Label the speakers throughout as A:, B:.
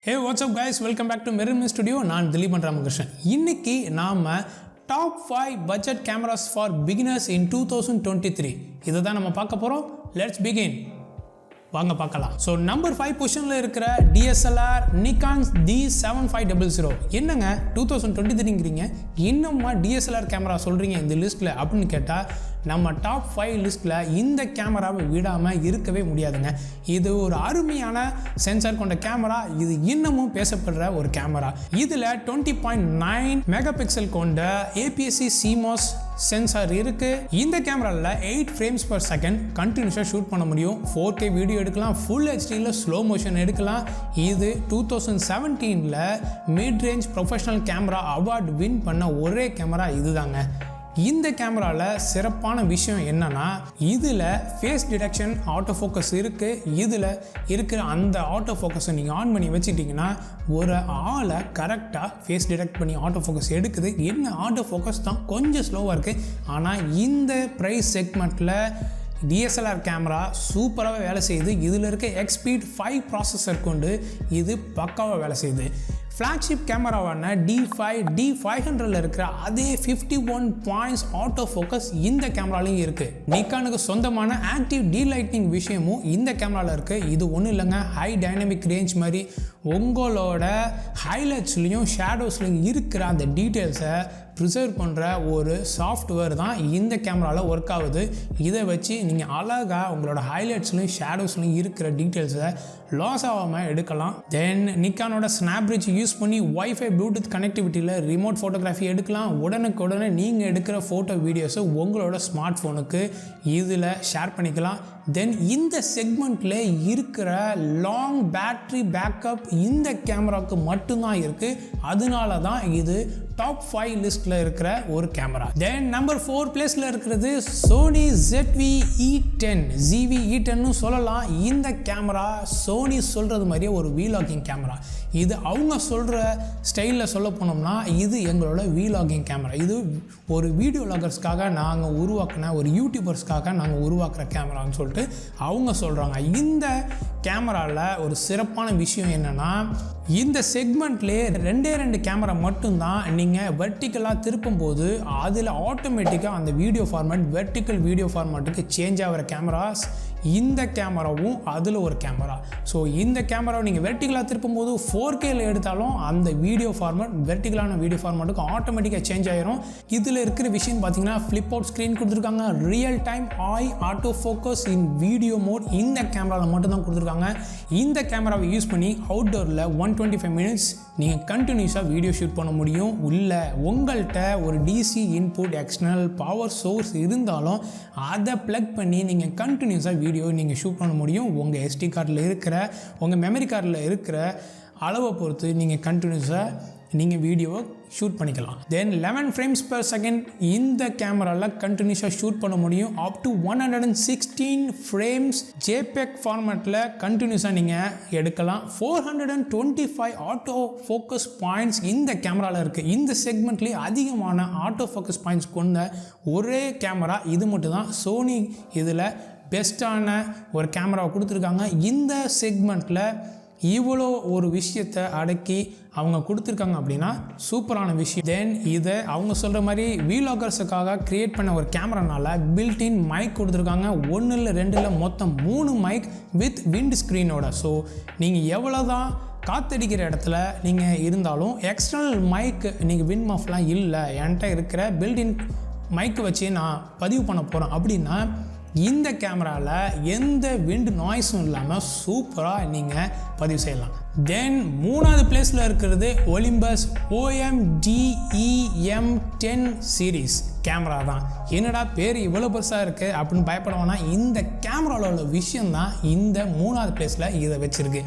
A: Hey, what's up guys? Welcome back to Mirrorme Studio. நான் திலீபன் ராமகிருஷ்ணன். இன்னைக்கு நாம top 5 budget cameras for beginners in 2023 இதை தான் நம்ம பார்க்க போறோம். Let's begin. வாங்க பார்க்கலாம். ஸோ நம்பர் 5 பொசிஷனில் இருக்கிற DSLR NIKON D7500. என்னங்க 2023ங்கிறீங்க, இன்னும்மா DSLR கேமரா சொல்கிறீங்க இந்த லிஸ்ட்டில் அப்படின்னு கேட்டால், நம்ம டாப் 5 லிஸ்ட்டில் இந்த கேமராவை விடாமல் இருக்கவே முடியாதுங்க. இது ஒரு அருமையான சென்சார் கொண்ட கேமரா. இது இன்னமும் பேசப்படுற ஒரு கேமரா. இதில் 20.9 மெகா பிக்சல் கொண்ட APS-C CMOS சென்சார் இருக்கு. இந்த கேமராவில் 8 frames per second கண்டினியூஸாக ஷூட் பண்ண முடியும். 4K வீடியோ எடுக்கலாம், ஃபுல் ஹெச்டியில் ஸ்லோ மோஷன் எடுக்கலாம். இது 2017ல் mid range professional camera award win பண்ண ஒரே கேமரா இதுதாங்க. இந்த கேமராவில் சிறப்பான விஷயம் என்னன்னா, இதில் ஃபேஸ் டிடெக்ஷன் ஆட்டோ ஃபோக்கஸ் இருக்குது. இதில் இருக்கிற அந்த ஆட்டோ ஃபோக்கஸை நீங்கள் ஆன் பண்ணி வச்சுட்டிங்கன்னா ஒரு ஆளை கரெக்டாக ஃபேஸ் டிடெக்ட் பண்ணி ஆட்டோ ஃபோக்கஸ் எடுக்குது. என்ன ஆட்டோ ஃபோக்கஸ் தான் கொஞ்சம் ஸ்லோவாக இருக்குது. ஆனால் இந்த ப்ரைஸ் செக்மெண்ட்டில் DSLR கேமரா சூப்பராகவே வேலை செய்யுது. இதில் இருக்க XSpeed 5 ப்ராசஸர் கொண்டு இது பக்காவாக வேலை செய்யுது. ஃப்ளாக்ஷிப் கேமராவான D500ல் இருக்கிற அதே 51 பாயிண்ட்ஸ் ஆட்டோ ஃபோக்கஸ் இந்த கேமராலையும் இருக்குது. நிக்கானுக்கு சொந்தமான ஆக்டிவ் டீலைட்டிங் விஷயமும் இந்த கேமராவில் இருக்குது. இது ஒன்றும் இல்லைங்க, ஹை டைனமிக் ரேஞ்ச் மாதிரி உங்களோட ஹைலைட்ஸ்லையும் ஷேடோஸ்லையும் இருக்கிற அந்த டீட்டெயில்ஸை ப்ரிசர்வ் பண்ணுற ஒரு சாஃப்ட்வேர் தான் இந்த கேமராவில் ஒர்க் ஆகுது. இதை வச்சு நீங்கள் அழகாக உங்களோட ஹைலைட்ஸ்லையும் ஷேடோஸ்லையும் இருக்கிற டீட்டெயில்ஸை லாஸ் ஆகாமல் எடுக்கலாம். தென் நிக்கானோட ஸ்னாப் பிரிட்ஜ் யூஸ் பண்ணி வைஃபை ப்ளூடூத் கனெக்டிவிட்டியில் ரிமோட் ஃபோட்டோகிராஃபி எடுக்கலாம். உடனுக்குடனே நீங்கள் எடுக்கிற ஃபோட்டோ வீடியோஸை உங்களோட ஸ்மார்ட் ஃபோனுக்கு இதில் ஷேர் பண்ணிக்கலாம். தென் இந்த செக்மெண்ட்டில் இருக்கிற லாங் பேட்ரி பேக்கப் இந்த கேமராவுக்கு மட்டும்தான் இருக்குது. அதனால தான் இது டாப் 5 லிஸ்ட்டில் இருக்கிற ஒரு கேமரா. தென் நம்பர் 4 பிளேஸில் இருக்கிறது சோனி ZV-E10 சொல்லலாம். இந்த கேமரா சோனி சொல்கிறது மாதிரியே ஒரு வீலாகிங் கேமரா. இது அவங்க சொல்கிற ஸ்டைலில் சொல்ல போனோம்னா இது எங்களோட வீலாகிங் கேமரா. இது ஒரு வீடியோ லாகர்ஸ்க்காக நாங்கள் உருவாக்கின, ஒரு யூடியூபர்ஸ்க்காக நாங்கள் உருவாக்குற கேமரான்னு சொல்லிட்டு அவங்க சொல்கிறாங்க. இந்த கேமராவில் ஒரு சிறப்பான விஷயம் என்னென்னா, இந்த செக்மெண்ட்லேயே 2 கேமரா மட்டும்தான் நீங்கள் வெர்டிக்கலாக திருப்பும் போது அதில் ஆட்டோமேட்டிக்காக அந்த வீடியோ ஃபார்மேட் வெர்டிக்கல் வீடியோ ஃபார்மேட்டுக்கு சேஞ்ச் ஆகிற கேமராஸ் இந்த கேமராவும் அதில் ஒரு கேமரா. ஸோ இந்த கேமராவை நீங்கள் வெர்டிக்கலாக திருப்பும் போது 4Kயில் எடுத்தாலும் அந்த வீடியோ ஃபார்மேட் வெர்டிக்கலான வீடியோ ஃபார்மேட்டுக்கு ஆட்டோமேட்டிக்காக சேஞ்ச் ஆகிரும். இதில் இருக்கிற விஷயம் பார்த்தீங்கன்னா ஃப்ளிப் அவுட் ஸ்க்ரீன் கொடுத்துருக்காங்க. Real time eye autofocus in video mode இந்த கேமராவில் மட்டும்தான் கொடுத்துருக்காங்க. இந்த கேமராவை யூஸ் பண்ணி அவுட்டோரில் 125 minutes நீங்கள் கண்டினியூஸாக வீடியோ ஷூட் பண்ண முடியும். இல்லை உங்கள்கிட்ட ஒரு DC input external power source இருந்தாலும் அதை ப்ளக் பண்ணி நீங்கள் கண்டினியூஸாக வீடியோ நீங்கள் ஷூட் பண்ண முடியும். உங்கள் SD கார்டில் இருக்கிற, உங்கள் மெமரி கார்டில் இருக்கிற அளவை பொறுத்து நீங்கள் கண்டினியூஸாக நீங்கள் வீடியோவை ஷூட் பண்ணிக்கலாம். தென் 11 frames per second இந்த கேமராவில் கண்டினியூஸாக ஷூட் பண்ண முடியும். அப் டு 116 frames JPEG ஃபார்மேட்டில் கண்டினியூஸாக நீங்கள் எடுக்கலாம். 425 ஆட்டோ ஃபோக்கஸ் பாயிண்ட்ஸ் இந்த கேமராவில் இருக்குது. இந்த செக்மெண்ட்லேயே அதிகமான ஆட்டோ ஃபோக்கஸ் பாயிண்ட்ஸ் கொண்ட ஒரே கேமரா இது மட்டும் தான். சோனி இதில் பெஸ்ட்டான ஒரு கேமராவை கொடுத்துருக்காங்க. இந்த செக்மெண்ட்டில் இவ்வளோ ஒரு விஷயத்தை அடக்கி அவங்க கொடுத்துருக்காங்க அப்படின்னா சூப்பரான விஷயம். தென் இதை அவங்க சொல்கிற மாதிரி வீலாகர்ஸுக்காக க்ரியேட் பண்ண ஒரு கேமரானால பில்டின் மைக் கொடுத்துருக்காங்க. 1 இல்லை 2 இல்லை மொத்தம் 3 மைக் வித் விண்ட் ஸ்க்ரீனோட. ஸோ நீங்கள் எவ்வளோ தான் காற்றடிக்கிற இடத்துல நீங்கள் இருந்தாலும் எக்ஸ்டர்னல் மைக் நீங்கள் விண்ட் மஃப்லாம் இல்லை, என்கிட்ட இருக்கிற பில்டின் மைக்கு வச்சு நான் பதிவு பண்ண போகிறேன் அப்படின்னா இந்த கேமராவில் எந்த விண்ட் நாய்ஸும் இல்லாமல் சூப்பராக நீங்கள் பதிவு செய்யலாம். தென் 3வது பிளேஸில் இருக்கிறது ஒலிம்பஸ் OMDEM10 சீரீஸ் கேமரா தான். என்னடா பேர் இவ்வளோ பெருசாக இருக்குது அப்படின்னு பயப்படுவோன்னா இந்த கேமராவில் உள்ள விஷயந்தான் இந்த 3வது பிளேஸில் இதை வச்சுருக்கு.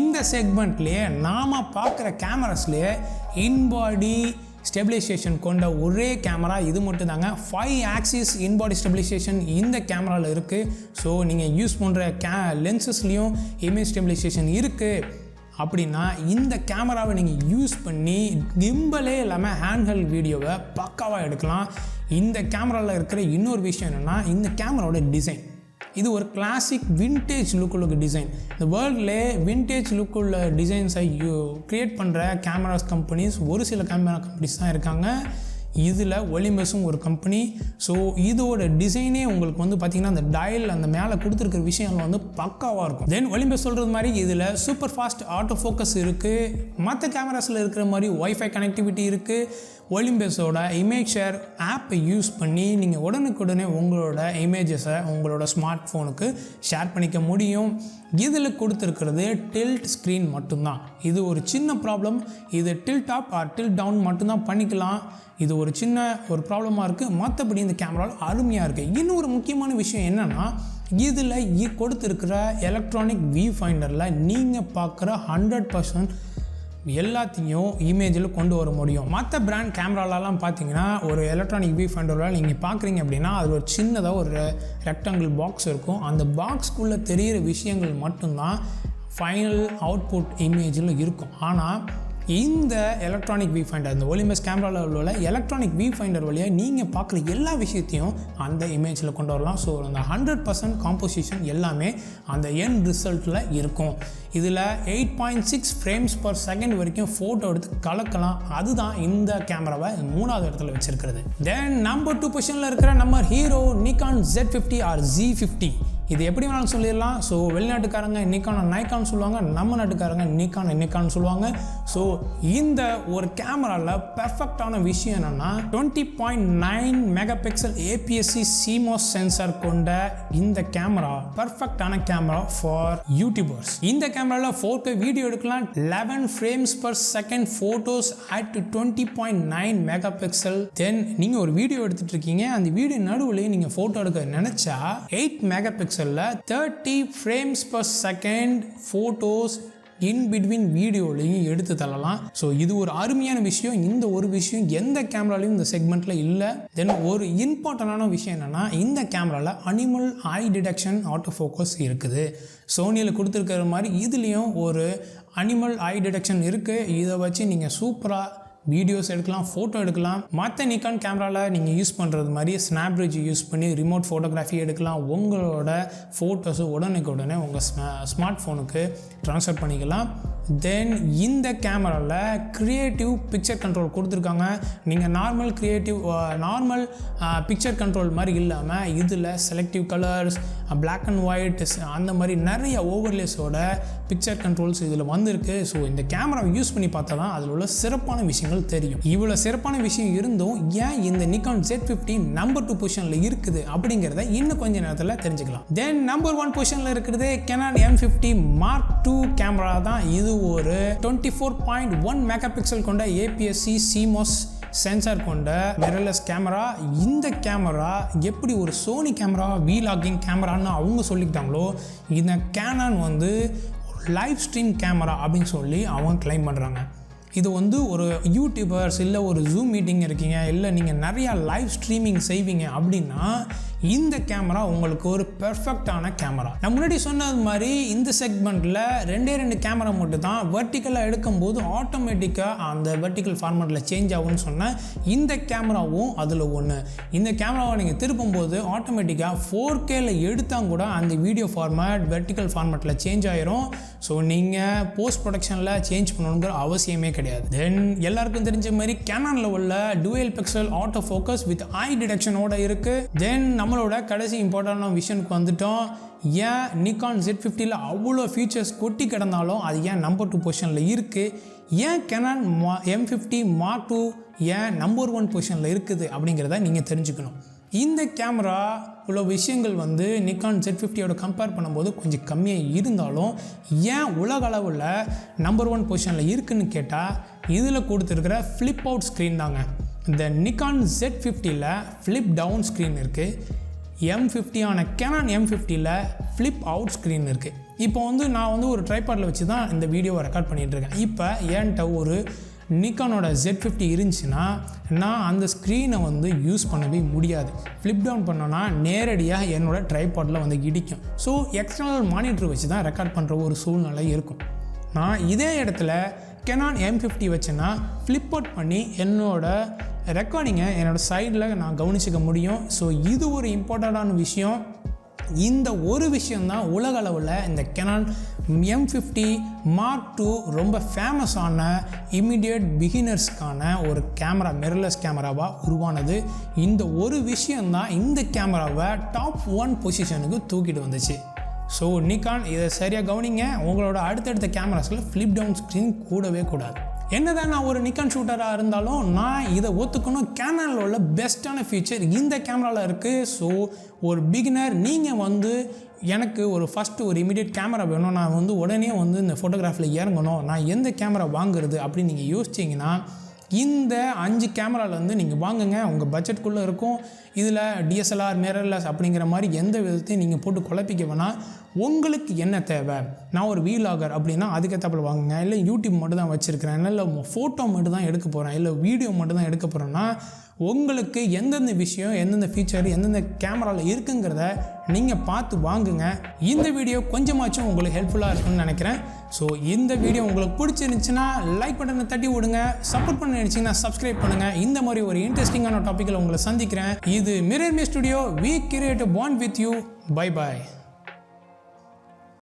A: இந்த செக்மெண்ட்லேயே நாம் பார்க்குற கேமராஸ்லேயே இன்பாடி ஸ்டெபிலைசேஷன் கொண்ட ஒரே கேமரா இது மட்டும் தாங்க. 5 axis இன்பாடி ஸ்டெபிலைசேஷன் இந்த கேமராவில் இருக்குது. ஸோ நீங்கள் யூஸ் பண்ணுற லென்சஸ்லேயும் இமேஜ் ஸ்டெபிலைசேஷன் இருக்குது. அப்படின்னா இந்த கேமராவை நீங்கள் யூஸ் பண்ணி கிம்பலே இல்லாமல் ஹேண்ட்ஹெல்ட் வீடியோவை பக்காவாக எடுக்கலாம். இந்த கேமராவில் இருக்கிற இன்னொரு விஷயம் என்னென்னா, இந்த கேமராவோட டிசைன் இது ஒரு கிளாசிக் விண்டேஜ் லுக்குள்ள டிசைன். இந்த வேர்ல்ட்லே விண்டேஜ் லுக்குள்ள டிசைன்ஸை க்ரியேட் பண்ணுற கேமராஸ் கம்பெனிஸ் ஒரு சில கேமரா கம்பெனிஸ் தான் இருக்காங்க. இதில் ஒலிம்பஸும் ஒரு கம்பெனி. ஸோ இதோட டிசைனே உங்களுக்கு வந்து பார்த்திங்கன்னா அந்த டயல் அந்த மேலே கொடுத்துருக்கிற விஷயங்கள் வந்து பக்காவாக இருக்கும். தென் ஒலிம்பஸ் சொல்கிறது மாதிரி இதில் சூப்பர் ஃபாஸ்ட் ஆட்டோ ஃபோக்கஸ் இருக்குது. மற்ற கேமராஸில் இருக்கிற மாதிரி ஒய்ஃபை கனெக்டிவிட்டி இருக்குது. ஒலிம்பஸோட இமேஜ் ஷேர் ஆப்பை யூஸ் பண்ணி நீங்கள் உடனுக்குடனே உங்களோட இமேஜஸை உங்களோட ஸ்மார்ட் ஃபோனுக்கு ஷேர் பண்ணிக்க முடியும். இதில் கொடுத்துருக்கிறது டில்ட் ஸ்க்ரீன் மட்டும்தான். இது ஒரு சின்ன ப்ராப்ளம். இது tilt up or tilt down மட்டும்தான் பண்ணிக்கலாம். இது ஒரு சின்ன ஒரு ப்ராப்ளமாக இருக்குது. மற்றபடி இந்த கேமராவில் அருமையாக இருக்குது. இன்னொரு முக்கியமான விஷயம் என்னென்னா இதில் கொடுத்துருக்கிற எலக்ட்ரானிக் வியூ ஃபைண்டரில் நீங்கள் பார்க்குற 100% எல்லாத்தையும் இமேஜில் கொண்டு வர முடியும். மற்ற பிராண்ட் கேமராலலாம் பார்த்தீங்கன்னா ஒரு எலக்ட்ரானிக் வியூ ஃபைண்டரில் நீங்கள் பார்க்குறீங்க அப்படின்னா அது ஒரு சின்னதாக ஒரு ரெக்டாங்கிள் பாக்ஸ் இருக்கும். அந்த பாக்ஸ்க்குள்ளே தெரிகிற விஷயங்கள் மட்டும்தான் ஃபைனல் அவுட்புட் இமேஜில் இருக்கும். ஆனால் இந்த எலக்ட்ரானிக் வியூ ஃபைண்டர், இந்த ஒலிம்பஸ் கேமராவில் உள்ள எலக்ட்ரானிக் வியூ ஃபைண்டர் வழியாக நீங்கள் பார்க்குற எல்லா விஷயத்தையும் அந்த இமேஜில் கொண்டு வரலாம். ஸோ அந்த 100% காம்போசிஷன் எல்லாமே அந்த எண்ட் ரிசல்ட்டில் இருக்கும். இதில் 8.6 frames per second வரைக்கும் ஃபோட்டோ எடுத்து கலக்கலாம். அதுதான் இந்த கேமராவை 3வது இடத்துல வச்சுருக்கிறது. தென் நம்பர் 2 பொசிஷனில் இருக்கிற நம்ம hero Nikon Z50 R Z50. இது எப்படி வேணாலும் சொல்லிடலாம். ஸோ வெளிநாட்டுக்காரங்க NIKON சொல்லுவாங்க, நம்ம நாட்டுக்காரங்க NIKON சொல்லுவாங்க. ஸோ இந்த ஒரு கேமராவில் பெர்ஃபெக்டான விஷயம் என்னென்னா 20.9 மெகாபிக்சல் APS-C CMOS சென்சார் கொண்ட இந்த கேமரா பெர்ஃபெக்டான கேமரா ஃபார் யூடியூபர்ஸ். இந்த கேமராவில் 4K வீடியோ எடுக்கலாம். 11 frames per second photos at 20.9 megapixel. Then நீங்கள் ஒரு வீடியோ எடுத்துகிட்டு இருக்கீங்க, அந்த வீடியோ நடுவில் நீங்கள் ஃபோட்டோ எடுக்க நினச்சா 8 megapixel 30 frames per second photos in between வீடியோலையும் எடுத்து தரலாம். ஸோ இது ஒரு அருமையான விஷயம். இந்த ஒரு விஷயம் எந்த கேமராலையும் இந்த செக்மெண்ட்டில் இல்லை. தென் ஒரு இம்பார்ட்டண்டான விஷயம் என்னென்னா இந்த கேமராவில் அனிமல் ஐ டிடெக்ஷன் ஆட்டோ ஃபோக்கஸ் இருக்குது. சோனியில் கொடுத்துருக்கிற மாதிரி இதுலேயும் ஒரு அனிமல் ஐ டிடெக்ஷன் இருக்குது. இதை வச்சு நீங்கள் சூப்பராக வீடியோஸ் எடுக்கலாம், ஃபோட்டோ எடுக்கலாம். மற்ற நிக்கான் கேமராவில் நீங்கள் யூஸ் பண்ணுறது மாதிரி ஸ்னாப்ரிட்ஜ் யூஸ் பண்ணி ரிமோட் ஃபோட்டோகிராஃபி எடுக்கலாம். உங்களோட ஃபோட்டோஸு உடனே உங்கள் ஸ்மார்ட் ஃபோனுக்கு ட்ரான்ஸ்ஃபர் பண்ணிக்கலாம். தென் இந்த கேமராவில் க்ரியேட்டிவ் பிக்சர் கண்ட்ரோல் கொடுத்துருக்காங்க. நீங்கள் நார்மல் பிக்சர் கண்ட்ரோல் மாதிரி இல்லாமல் இதில் selective colours, black and white, அந்த மாதிரி நிறைய ஓவர்லேஸோட பிக்சர் கண்ட்ரோல்ஸ் இதில் வந்திருக்கு. ஸோ இந்த கேமராவை யூஸ் பண்ணி பார்த்தா தான் அதில் உள்ள சிறப்பான விஷயங்கள் தெரியும். இவ்வளோ சிறப்பான விஷயம் இருந்தும் ஏன் இந்த நிக்கான் Z50 நம்பர் 2 பொசிஷனில் இருக்குது அப்படிங்கிறத இன்னும் கொஞ்சம் நேரத்தில் தெரிஞ்சுக்கலாம். தென் நம்பர் 1 பொசிஷனில் இருக்கிறது CANON M50 Mark II camera தான். இது ஒரு 24.1 மெகாபிக்சல் கொண்ட APS-C CMOS சென்சார் கொண்ட மிரர்லெஸ் கேமரா. இந்த கேமரா எப்படி ஒரு சோனி கேமரா வீலாகிங் கேமரான்னு அவங்க சொல்லிக்கிட்டாங்களோ, இந்த CANON வந்து லைவ் ஸ்ட்ரீம் கேமரா அப்படின்னு சொல்லி அவங்க கிளைம் பண்ணுறாங்க. இது வந்து ஒரு யூடியூபர்ஸ் இல்லை ஒரு ஜூம் மீட்டிங் இருக்கீங்க, இல்லை நீங்கள் நிறையா லைவ் ஸ்ட்ரீமிங் செய்வீங்க அப்படின்னா இந்த கேமரா உங்களுக்கு ஒரு பெர்ஃபெக்டான கேமரா. நான் முன்னாடி சொன்னது மாதிரி இந்த செக்மெண்ட்டில் 2 கேமரா மட்டும் தான் வெர்டிக்கலாக எடுக்கும்போது ஆட்டோமேட்டிக்காக அந்த வெர்டிக்கல் ஃபார்மேட்டில் சேஞ்ச் ஆகும்னு சொன்னேன். இந்த கேமராவும் அதில் ஒன்று. இந்த கேமராவை நீங்கள் திருப்பும்போது ஆட்டோமேட்டிக்காக 4Kல எடுத்தால் கூட அந்த வீடியோ ஃபார்மேட் வெர்டிக்கல் ஃபார்மேட்டில் சேஞ்ச் ஆயிரும். ஸோ நீங்கள் போஸ்ட் ப்ரொடக்ஷனில் சேஞ்ச் பண்ணணுங்கிற அவசியமே கிடையாது. தென் எல்லாருக்கும் தெரிஞ்ச மாதிரி கேனான்ல உள்ள dual pixel auto focus with eye டிடெக்ஷனோட இருக்குது. தென் நம்மளோட கடைசி இம்பார்ட்டண்டான விஷயனுக்கு வந்துட்டோம். ஏன் நிக்கான் Z50ல் அவ்வளோ ஃபீச்சர்ஸ் கொட்டி கிடந்தாலும் அது ஏன் நம்பர் 2 பொசிஷனில் இருக்குது, ஏன் CANON M50 Mark II ஏன் நம்பர் 1 பொசிஷனில் இருக்குது அப்படிங்கிறத நீங்கள் தெரிஞ்சுக்கணும். இந்த கேமரா உள்ள விஷயங்கள் வந்து நிக்கான் Z50யோட கம்பேர் பண்ணும்போது கொஞ்சம் கம்மியாக இருந்தாலும் ஏன் உலக அளவில் நம்பர் 1 பொசிஷனில் இருக்குதுன்னு கேட்டால் இதில் கொடுத்துருக்கிற ஃப்ளிப் அவுட் ஸ்க்ரீன் தாங்க. இந்த நிக்கான் Z50ல் ஃப்ளிப் டவுன் ஸ்க்ரீன் இருக்குது. M50 CANON M50ல் ஃப்ளிப் அவுட் ஸ்க்ரீன் இருக்குது. இப்போ வந்து நான் வந்து ஒரு ட்ரைபாடில் வச்சு தான் இந்த வீடியோவை ரெக்கார்ட் பண்ணிகிட்ருக்கேன். இப்போ என்கிட்ட ஒரு நிக்கானோட Z50 இருந்துச்சுன்னா நான் அந்த ஸ்க்ரீனை வந்து யூஸ் பண்ணவே முடியாது. ஃப்ளிப் டவுன் பண்ணோன்னா நேரடியாக என்னோடய ட்ரைபாடில் வந்து இடிக்கும். ஸோ எக்ஸ்டர்னல் மானிட்டர் வச்சு தான் ரெக்கார்ட் பண்ணுற ஒரு சூழ்நிலை இருக்கும். நான் இதே இடத்துல CANON M50 வச்சேன்னா ஃப்ளிப் அவுட் பண்ணி என்னோடய ரெக்கார்டிங்கை என்னோடய சைடில் நான் கவனிச்சிக்க முடியும். ஸோ இது ஒரு இம்பார்ட்டண்ட்டான விஷயம். இந்த ஒரு விஷயந்தான் உலக அளவில் இந்த கேனான் M50 Mark II ரொம்ப ஃபேமஸான இமிடியேட் பிகினர்ஸ்க்கான ஒரு கேமரா, மிரர்லெஸ் கேமராவாக உருவானது. இந்த ஒரு விஷயந்தான் இந்த கேமராவை டாப் 1 பொசிஷனுக்கு தூக்கிட்டு வந்துச்சு. ஸோ நிக்கான் இதை சரியாக கவனிங்க. உங்களோட அடுத்தடுத்த கேமராஸில் ஃப்ளிப் டவுன் ஸ்க்ரீன் கூடவே கூடாது. என்னதான் நான் ஒரு நிக்கான் ஷூட்டராக இருந்தாலும் நான் இதை ஒத்துக்கணும், கேனானில் உள்ள பெஸ்ட்டான ஃபீச்சர் இந்த கேமராவில் இருக்குது. ஸோ ஒரு பிகினர் நீங்கள் எனக்கு ஃபஸ்ட்டு ஒரு இமீடியட் கேமரா வேணும், நான் உடனே இந்த ஃபோட்டோகிராஃபில் இறங்கணும், நான் எந்த கேமரா வாங்குறது அப்படின்னு நீங்கள் யோசிச்சிங்கன்னா இந்த 5 கேமராவில் நீங்கள் வாங்குங்க. உங்கள் பட்ஜெட்குள்ளே இருக்கும். இதில் DSLR, மிரர்லெஸ் அப்படிங்கிற மாதிரி எந்த விதத்தையும் நீங்கள் போட்டு குழப்பிக்க வேணாம். உங்களுக்கு என்ன தேவை, நான் ஒரு வீலாகர் அப்படின்னா அதுக்கேற்றாப்புல வாங்குங்க. இல்லை யூடியூப் மட்டும் தான் வச்சுருக்கிறேன், இல்லை ஃபோட்டோ மட்டும் தான் எடுக்க போகிறேன், இல்லை வீடியோ மட்டும் தான் எடுக்க போகிறேன்னா உங்களுக்கு எந்தெந்த விஷயம், எந்தெந்த ஃபீச்சர், எந்தெந்த கேமராவில் இருக்குங்கிறத நீங்கள் பார்த்து வாங்குங்க. இந்த வீடியோ கொஞ்சமாச்சும் உங்களுக்கு ஹெல்ப்ஃபுல்லாக இருக்குன்னு நினைக்கிறேன். ஸோ இந்த வீடியோ உங்களுக்கு பிடிச்சிருந்துச்சுன்னா லைக் பட்டனை தட்டி விடுங்க. சப்போர்ட் பண்ண நினச்சிங்கன்னா சப்ஸ்கிரைப் பண்ணுங்கள். இந்த மாதிரி ஒரு இன்ட்ரெஸ்டிங்கான டாப்பிக்கில் உங்களை சந்திக்கிறேன். இது மிரர்மே studio. We create a bond with you. Bye bye.